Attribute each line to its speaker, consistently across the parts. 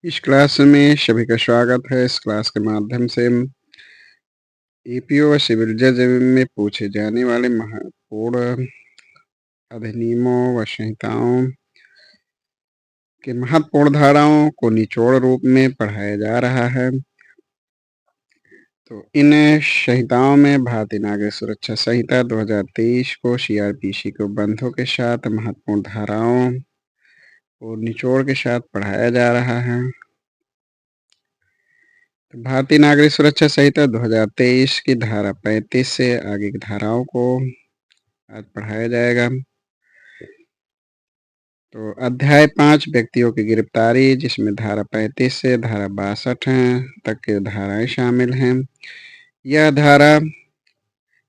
Speaker 1: इस क्लास में सभी का स्वागत है। इस क्लास के माध्यम से हम ईपीओ व सिविल जज में पूछे जाने वाले महत्वपूर्ण अधिनियमों व संहिताओं के महत्वपूर्ण धाराओं को निचोड़ रूप में पढ़ाया जा रहा है। तो इन संहिताओं में भारतीय नागरिक सुरक्षा संहिता 2023 को सीआरपीसी के बंधों के साथ महत्वपूर्ण धाराओं को निचोड़ के साथ पढ़ाया जा रहा है। भारतीय नागरिक सुरक्षा संहिता 2023 की धारा 35 से आगे की धाराओं को आज पढ़ाया जाएगा। तो अध्याय 5 व्यक्तियों की गिरफ्तारी, जिसमें धारा 35 से धारा 62 तक की धाराएं शामिल हैं। यह धारा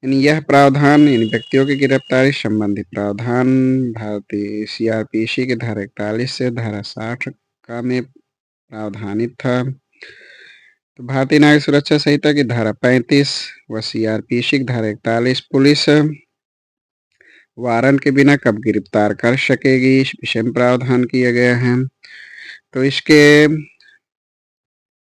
Speaker 1: यह प्रावधान इन व्यक्तियों की गिरफ्तारी संबंधी प्रावधान भारतीय सीआरपीसी की धारा 41 से धारा 60 का में प्रावधानित था। तो भारतीय नागरिक सुरक्षा संहिता की धारा 35 व सीआरपीसी की धारा 41 पुलिस वारंट के बिना कब गिरफ्तार कर सकेगी, इस विषय में प्रावधान किया गया है। तो इसके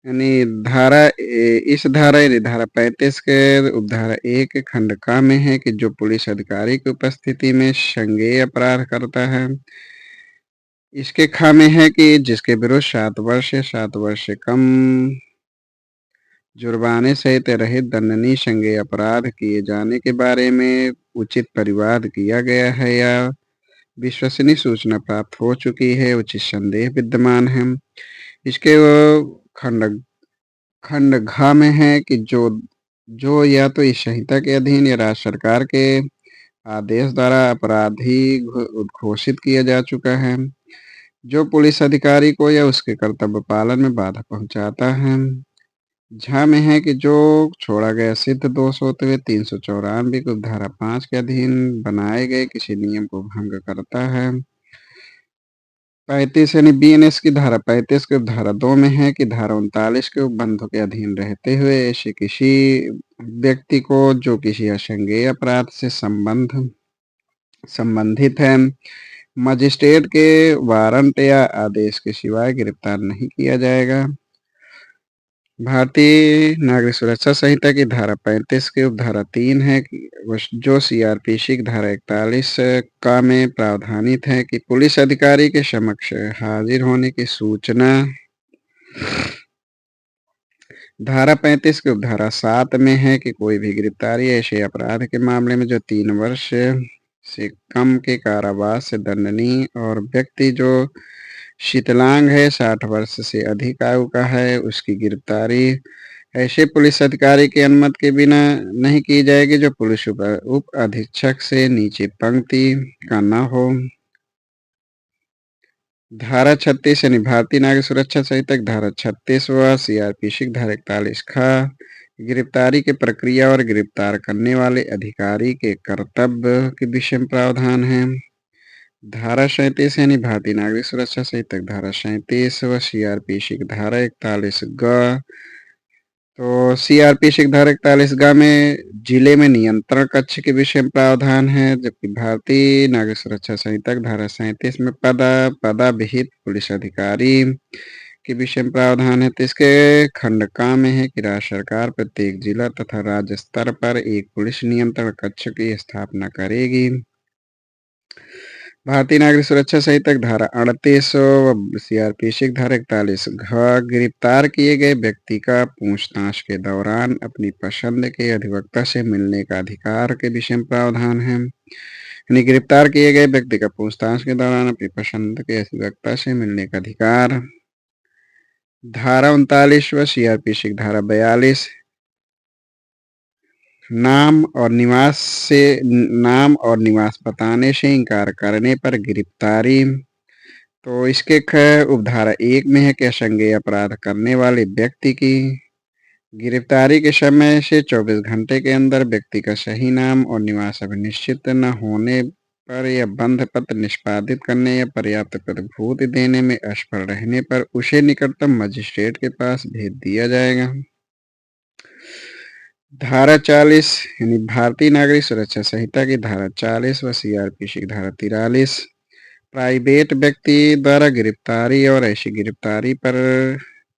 Speaker 1: इस धारा 35 के उपधारा 1 खंड क में है कि जो पुलिस अधिकारी की उपस्थिति में संज्ञेय अपराध करता है। इसके ख में है कि जिसके विरुद्ध 7 वर्ष या 7 वर्ष से कम जुर्माने सहित रहित दंडनीय संज्ञेय अपराध किए जाने के बारे में उचित परिवाद किया गया है या विश्वसनीय सूचना प्राप्त हो चुकी है, उचित संदेह विद्यमान है। इसके खंड घ में है कि जो या तो इस संहिता के अधीन या राज्य सरकार के आदेश द्वारा अपराधी उद्घोषित किया जा चुका है, जो पुलिस अधिकारी को या उसके कर्तव्य पालन में बाधा पहुंचाता है। झ में है कि जो छोड़ा गया सिद्ध दोष होते हुए 394 की धारा 5 के अधीन बनाए गए किसी नियम को भंग करता है। 35 यानी बीएनएस की धारा 35 के धारा 2 में है कि धारा 39 के उपबंधों के अधीन रहते हुए ऐसे किसी व्यक्ति को जो किसी असंज्ञेय अपराध से संबंधित है, मजिस्ट्रेट के वारंट या आदेश के सिवाय गिरफ्तार नहीं किया जाएगा। भारतीय नागरिक सुरक्षा संहिता की धारा 35 के उपधारा 3 है जो सीआरपीसी की धारा 41 का में प्रावधानित है कि पुलिस अधिकारी के समक्ष हाजिर होने की सूचना। धारा 35 के उपधारा 7 में है कि कोई भी गिरफ्तारी ऐसे अपराध के मामले में जो 3 वर्ष से कम के कारावास से दंडनीय और व्यक्ति जो शीतलांग है 60 वर्ष से अधिक आयु का है, उसकी गिरफ्तारी ऐसे पुलिस अधिकारी की अनुमति के बिना नहीं की जाएगी जो पुलिस उप अधीक्षक से नीचे पंक्ति का न हो। धारा 36 यानी भारतीय नागरिक सुरक्षा संहिता की धारा 36 व सीआरपीसी की धारा 41 ख गिरफ्तारी की प्रक्रिया और गिरफ्तार करने वाले अधिकारी के कर्तव्य के विषय में प्रावधान है। धारा 37 यानी भारतीय नागरिक सुरक्षा संहिता की धारा 37 व सीआरपीसी की धारा 41 ग। तो सीआरपीसी की धारा 41 ग में जिले में नियंत्रण कक्ष के विषय में प्रावधान है, जबकि भारतीय नागरिक सुरक्षा संहिता की धारा 37 में पदाविहित पुलिस अधिकारी के विषय में प्रावधान है। तो इसके खंड क में है कि राज्य सरकार प्रत्येक जिला तथा राज्य स्तर पर एक पुलिस नियंत्रण कक्ष की स्थापना करेगी। भारतीय नागरिक सुरक्षा संहिता की धारा 38 व सीआरपीसी की धारा 41 घ गिरफ्तार किए गए व्यक्ति का पूछताछ के दौरान अपनी पसंद के अधिवक्ता से मिलने का अधिकार के विषय में प्रावधान है। यानी गिरफ्तार किए गए व्यक्ति का पूछताछ के दौरान अपनी पसंद के अधिवक्ता से मिलने का अधिकार। धारा 39 व सीआरपीसी की धारा 42 नाम और निवास बताने से इनकार करने पर गिरफ्तारी। तो इसके उपधारा 1 में है कि असंज्ञेय अपराध करने वाले व्यक्ति की गिरफ्तारी के समय से 24 घंटे के अंदर व्यक्ति का सही नाम और निवास अभिनिश्चित न होने पर या बंध पत्र निष्पादित करने या पर्याप्त प्रतिभूति देने में असफल रहने पर उसे निकटतम मजिस्ट्रेट के पास भेज दिया जाएगा। धारा 40 यानी भारतीय नागरिक सुरक्षा संहिता की धारा 40 व सीआरपीसी की धारा 43 प्राइवेट व्यक्ति द्वारा गिरफ्तारी और ऐसी गिरफ्तारी पर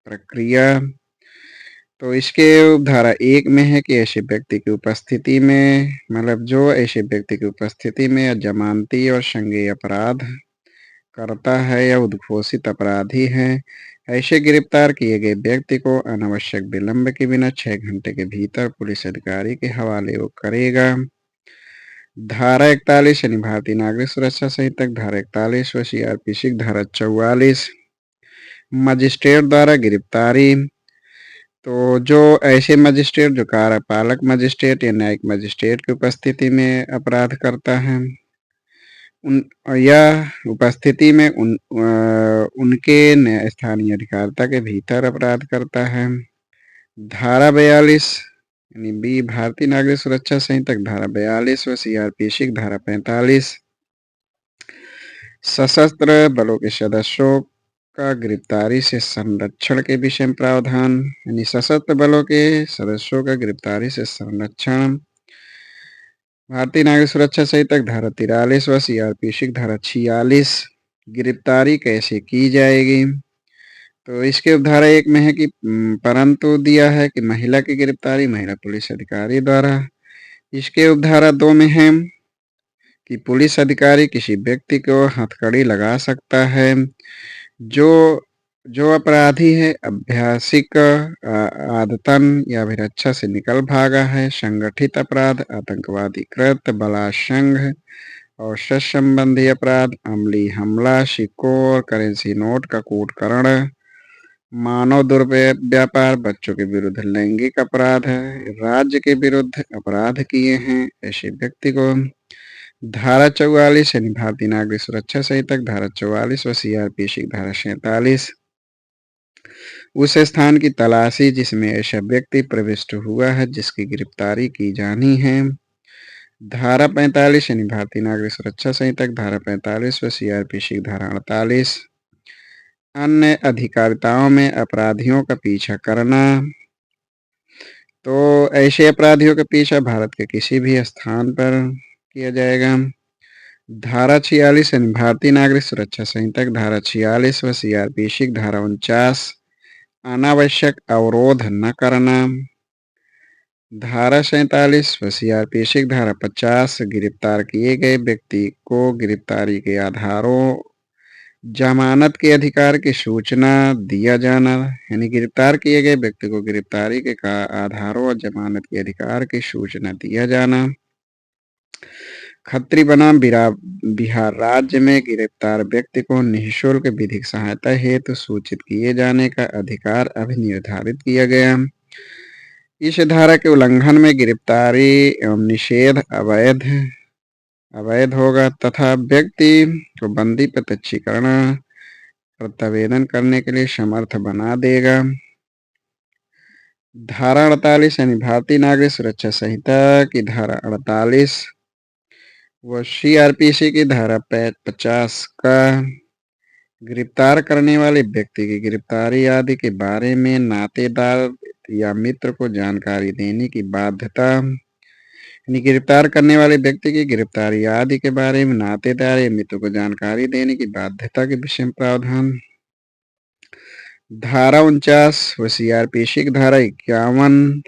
Speaker 1: प्रक्रिया, तो इसके धारा 1 में है कि ऐसे व्यक्ति की उपस्थिति में, मतलब जो ऐसे व्यक्ति की उपस्थिति में या जमानती और संज्ञेय अपराध करता है या उद्घोषित अपराधी है, ऐसे गिरफ्तार किए गए व्यक्ति को अनावश्यक विलंब के बिना 6 घंटे के भीतर पुलिस अधिकारी के हवाले वो करेगा। धारा 41 यानी भारतीय नागरिक सुरक्षा संहिता, धारा 41 व सीआरपीसी धारा 44, मजिस्ट्रेट द्वारा गिरफ्तारी, तो जो ऐसे मजिस्ट्रेट जो कार्यपालक मजिस्ट्रेट या न्यायिक मजिस्ट्रेट की उपस्थिति में अपराध करता है, उन या उपस्थिति में उनके स्थानीय अधिकारिता के भीतर अपराध करता है। धारा 42 यानी बी भारतीय नागरिक सुरक्षा संहिता, धारा 42 व सीआरपीसी धारा 45, सशस्त्र बलों के सदस्यों का गिरफ्तारी से संरक्षण के विषय में प्रावधान, यानी सशस्त्र बलों के सदस्यों का गिरफ्तारी से संरक्षण। भारतीय नागरिक सुरक्षा संहिता धारा 43 व सीआरपीसी धारा 46, गिरफ्तारी कैसे की जाएगी, तो इसके धारा 1 में है कि परंतु दिया है कि महिला की गिरफ्तारी महिला पुलिस अधिकारी द्वारा। इसके उपधारा 2 में है कि पुलिस अधिकारी किसी व्यक्ति को हथकड़ी लगा सकता है जो जो अपराधी है अभ्यासिक आदतन या अभिरक्षा से निकल भागा है, संगठित अपराध, आतंकवादी कृत्य, बलात्संग और संबंधी अपराध, अमली हमला, सिक्कों और करेंसी नोट का कूटकरण, मानव दुर्व्यापार, बच्चों के विरुद्ध लैंगिक अपराध है, राज्य के विरुद्ध अपराध किए हैं, ऐसे व्यक्ति को धारा 44 यानी भारतीय नागरिक सुरक्षा संहिता धारा 44 व सीआरपीसी धारा 47, उस स्थान की तलाशी जिसमें ऐसा व्यक्ति प्रविष्ट हुआ है जिसकी गिरफ्तारी की जानी है। धारा 45 यानी भारतीय नागरिक सुरक्षा संहिता धारा 45 व सीआरपीसी धारा 48, अन्य अधिकारिताओं में अपराधियों का पीछा करना, तो ऐसे अपराधियों का पीछा भारत के किसी भी स्थान पर किया जाएगा। धारा 46 यानी भारतीय नागरिक सुरक्षा संहिता धारा 46 व सीआरपीसी धारा 49, अनावश्यक अवरोध न करना। धारा 47 व सीआरपीसी धारा 50, गिरफ्तार किए गए व्यक्ति को गिरफ्तारी के आधारों जमानत के अधिकार की सूचना दिया जाना, यानी गिरफ्तार किए गए व्यक्ति को गिरफ्तारी के आधारों और जमानत के अधिकार की सूचना दिया जाना। खत्री बनाम बिहार राज्य में गिरफ्तार व्यक्ति को निःशुल्क विधिक सहायता हेतु सूचित किए जाने का अधिकार अभी निर्धारित किया गया। इस धारा के उल्लंघन में गिरफ्तारी एवं निषेध अवैध होगा तथा व्यक्ति को बंदी प्रत्यक्षीकरण प्रत्यावेदन करने के लिए समर्थ बना देगा। धारा 48 यानी भारतीय नागरिक सुरक्षा संहिता की धारा 48 व सीआरपीसी की धारा 50 का गिरफ्तार करने वाले व्यक्ति की गिरफ्तारी आदि के बारे में नातेदार या मित्र को जानकारी देने की बाध्यता, यानी गिरफ्तार करने वाले व्यक्ति की गिरफ्तारी आदि के बारे में नातेदार या मित्र को जानकारी देने की बाध्यता के विषय में प्रावधान। धारा 49 व सीआरपीसी की धारा 51,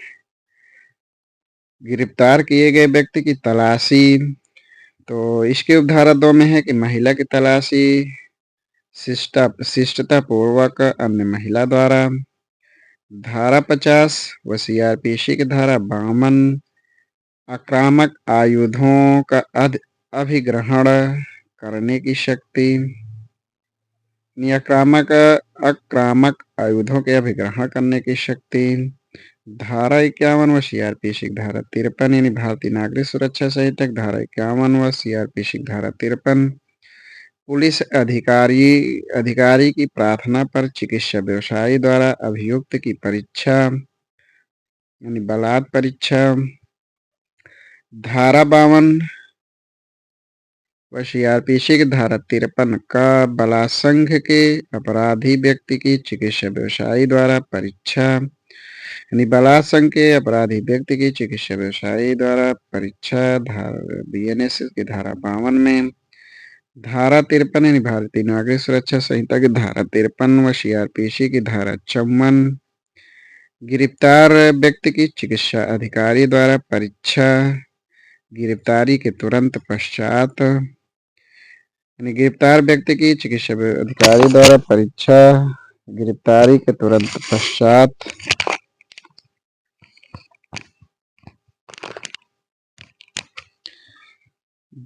Speaker 1: गिरफ्तार किए गए व्यक्ति की तलाशी, तो इसके उपधारा 2 में है कि महिला की तलाशी शिष्टता पूर्वक अन्य महिला द्वारा। धारा 50 व सीआरपीसी की धारा 52, आक्रामक आयुधों का अभिग्रहण करने की शक्ति, आक्रामक आयुधों के अभिग्रहण करने की शक्ति। धारा 51 व सीआरपीसी धारा 53 यानी भारतीय नागरिक सुरक्षा संहिता धारा 51 व सीआरपीसी धारा 53, पुलिस अधिकारी की प्रार्थना पर चिकित्सा व्यवसायी द्वारा अभियुक्त की परीक्षा यानी बलात् परीक्षा। धारा 52 व सीआरपीसी की धारा 53 का बलात्संग के अपराधी व्यक्ति की चिकित्सा व्यवसायी द्वारा परीक्षा, यानी बलात्संग के अपराधी व्यक्ति की चिकित्सा व्यवसायी द्वारा परीक्षा। धारा बीएनएस की धारा 52 में धारा 53 यानी भारतीय नागरिक सुरक्षा संहिता की धारा 53 व सीआरपीसी की धारा 54 गिरफ्तार व्यक्ति की चिकित्सा अधिकारी द्वारा परीक्षा गिरफ्तारी के तुरंत पश्चात यानी गिरफ्तार व्यक्ति की चिकित्सा अधिकारी द्वारा परीक्षा गिरफ्तारी के तुरंत पश्चात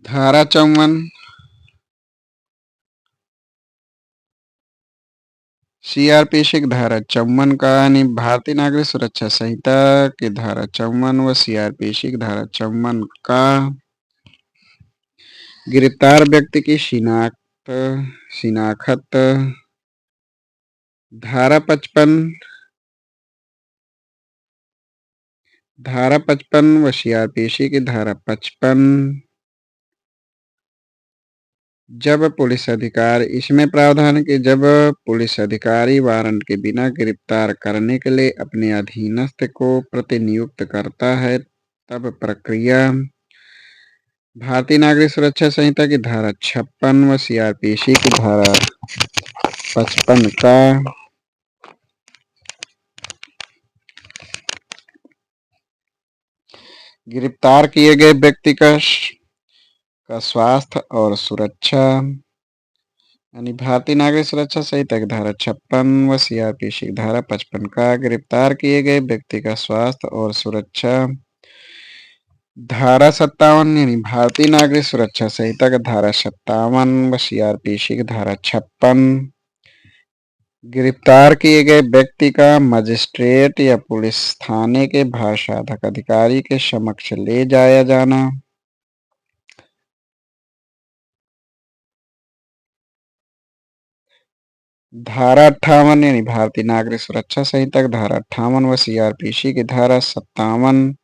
Speaker 1: धारा 54 सीआरपीसी की धारा 54 का यानी भारतीय नागरिक सुरक्षा संहिता की धारा 54 व सीआरपीसी की धारा 54 का गिरफ्तार व्यक्ति की शिनाख्त धारा 55 व सीआरपीसी की धारा 55 जब पुलिस अधिकारी इसमें प्रावधान है कि जब पुलिस अधिकारी वारंट के बिना गिरफ्तार करने के लिए अपने अधीनस्थ को प्रतिनियुक्त करता है तब प्रक्रिया भारतीय नागरिक सुरक्षा संहिता की धारा 56 व सीआरपीसी की धारा 55 का गिरफ्तार किए गए व्यक्ति का स्वास्थ्य और सुरक्षा यानी भारतीय नागरिक सुरक्षा संहिता की धारा 56 व सीआरपीसी की धारा 55 का गिरफ्तार किए गए व्यक्ति का स्वास्थ्य और सुरक्षा धारा 57 यानी भारतीय नागरिक सुरक्षा संहिता की धारा 57 व सीआरपीसी की धारा 56 गिरफ्तार किए गए व्यक्ति का मजिस्ट्रेट या पुलिस थाने के भारसाधक अधिकारी के समक्ष ले जाया जाना धारा 58 यानी भारतीय नागरिक सुरक्षा संहिता की धारा 58 व सीआरपीसी की धारा 57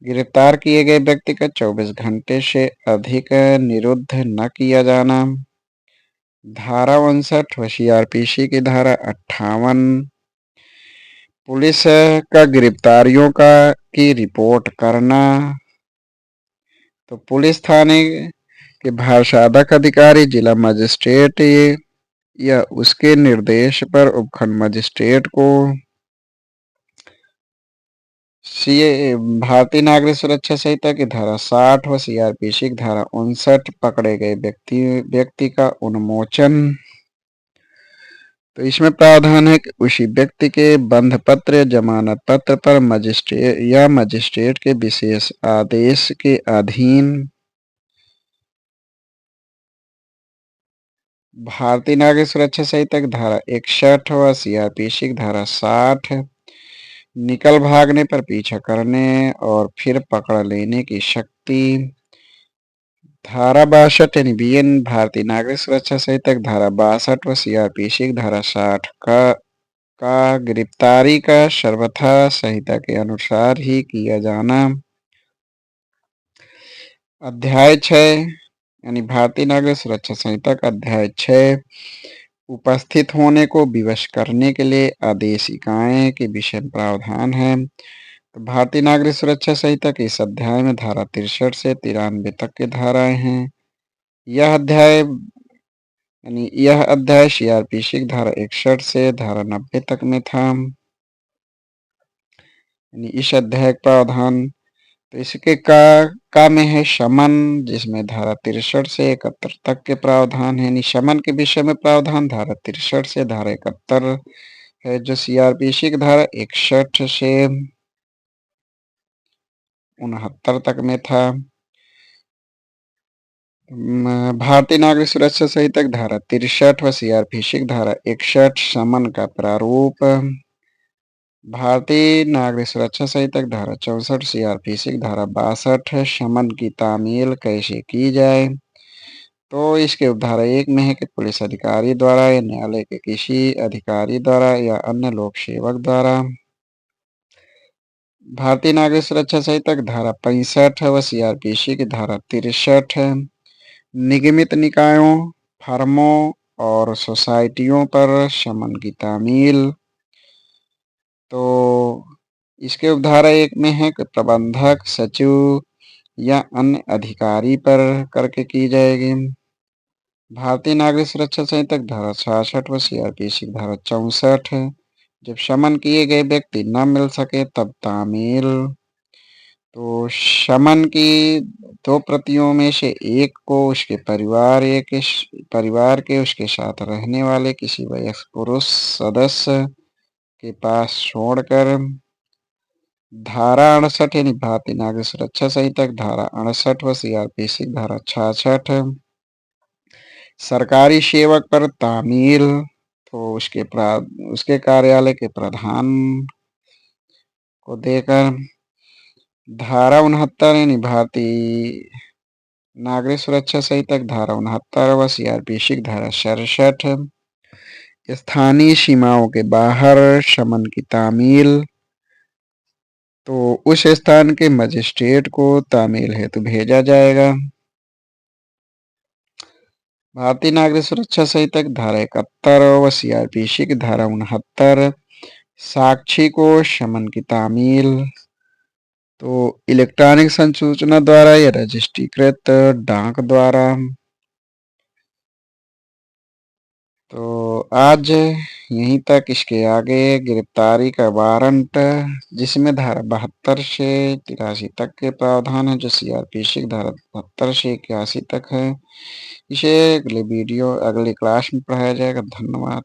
Speaker 1: गिरफ्तार किए गए व्यक्ति का 24 घंटे से अधिक निरुद्ध न किया जाना धारा 59 व सीआरपीसी की धारा 58 पुलिस का गिरफ्तारियों की रिपोर्ट करना तो पुलिस थाने के भारसाधक अधिकारी जिला मजिस्ट्रेट या उसके निर्देश पर उपखंड मजिस्ट्रेट को भारतीय नागरिक सुरक्षा संहिता की धारा 60 व सीआरपीसी की धारा 59 पकड़े गए व्यक्ति का उन्मोचन तो इसमें प्रावधान है कि उसी व्यक्ति के बंध पत्र या जमानत पत्र पर मजिस्ट्रेट के विशेष आदेश के अधीन भारतीय नागरिक सुरक्षा संहिता की धारा 61 व सीआरपीसी की धारा 60 निकल भागने पर पीछा करने और फिर पकड़ लेने की शक्ति धारा 62 यानी बीएन भारतीय नागरिक सुरक्षा संहिता की धारा 62 व सीआरपीसी की धारा 60 का गिरफ्तारी का सर्वथा संहिता के अनुसार ही किया जाना अध्याय 6 यानी भारतीय नागरिक सुरक्षा संहिता का अध्याय 6 उपस्थित होने को विवश करने के लिए आदेश इकाएं के विषय में प्रावधान है तो भारतीय नागरिक सुरक्षा संहिता के इस अध्याय में धारा 63 से 93 तक की धाराएं हैं यह अध्याय सीआरपीसी की धारा 61 से धारा 90 तक में था यानी इस अध्याय का प्रावधान तो इसके का में है शमन जिसमें धारा 63 से 71 तक के प्रावधान है यानी शमन के विषय में प्रावधान धारा 63 से धारा 71 है जो सीआरपीसी की धारा 61 से 69 तक में था भारतीय नागरिक सुरक्षा संहिता की धारा 63 व सीआरपीसी की धारा 61 शमन का प्रारूप भारतीय नागरिक सुरक्षा संहिता की धारा 64 सीआरपीसी की धारा 62 शमन की तामील कैसे की जाए तो इसके उपधारा 1 में है कि पुलिस अधिकारी द्वारा या न्यायालय के किसी अधिकारी द्वारा या अन्य लोक सेवक द्वारा भारतीय नागरिक सुरक्षा संहिता की धारा 65 व सीआरपीसी की धारा 63 निगमित निकायों फर्मों और सोसाइटियों पर शमन की तामील तो इसके उपधारा 1 में है कि प्रबंधक सचिव या अन्य अधिकारी पर करके की जाएगी भारतीय नागरिक सुरक्षा संहिता की धारा 66 व सीआरपीसी की धारा 64 है। जब समन किए गए व्यक्ति न मिल सके तब तामील। तो समन की दो प्रतियों में से एक को उसके परिवार के उसके साथ रहने वाले किसी वयस्क पुरुष सदस्य के पास छोड़कर धारा 68 यानी भारतीय नागरिक सुरक्षा संहिता धारा 68 व सीआरपीसी धारा 66 सरकारी सेवक पर तामील। तो उसके कार्यालय के प्रधान को देकर धारा 69 यानी भारतीय नागरिक सुरक्षा संहिता धारा 69 व सीआरपीसी धारा 67 स्थानीय सीमाओं के बाहर समन की तामील। तो उस स्थान के मजिस्ट्रेट को तामील हेतु भेजा जाएगा। भारतीय नागरिक सुरक्षा संहिता की धारा 71 व सीआरपीसी की धारा 69 साक्षी को समन की तामील। तो इलेक्ट्रॉनिक संसूचना द्वारा या रजिस्ट्रीकृत डाक द्वारा। तो आज यहीं तक। इसके आगे गिरफ्तारी का वारंट जिसमें धारा 72 से 83 तक के प्रावधान है, जो सीआरपीसी की धारा 72 से 81 तक है। इसे अगले क्लास में पढ़ाया जाएगा। धन्यवाद।